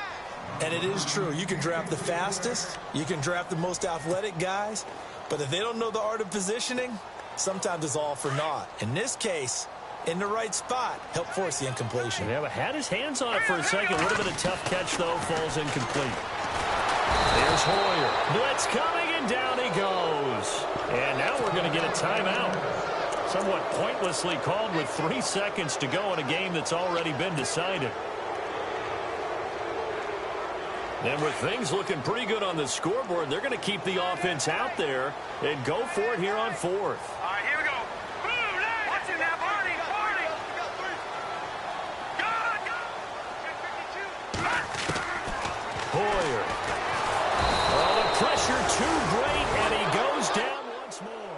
And it is true. You can draft the fastest, you can draft the most athletic guys, but if they don't know the art of positioning, sometimes it's all for naught. In this case, in the right spot, help force the incompletion. Yeah, but had his hands on it for a second. Would have been a tough catch, though. Falls incomplete. There's Hoyer. Blitz coming, and down he goes. And now we're going to get a timeout. Somewhat pointlessly called with 3 seconds to go in a game that's already been decided. And with things looking pretty good on the scoreboard, they're going to keep the offense out there and go for it here on 4th. All right, here we go. Watch it now, Barney. Hoyer. Oh, the pressure too great, and he goes down once more.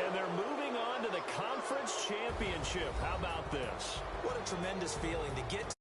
And they're moving on to the conference championship. How about this? What a tremendous feeling to get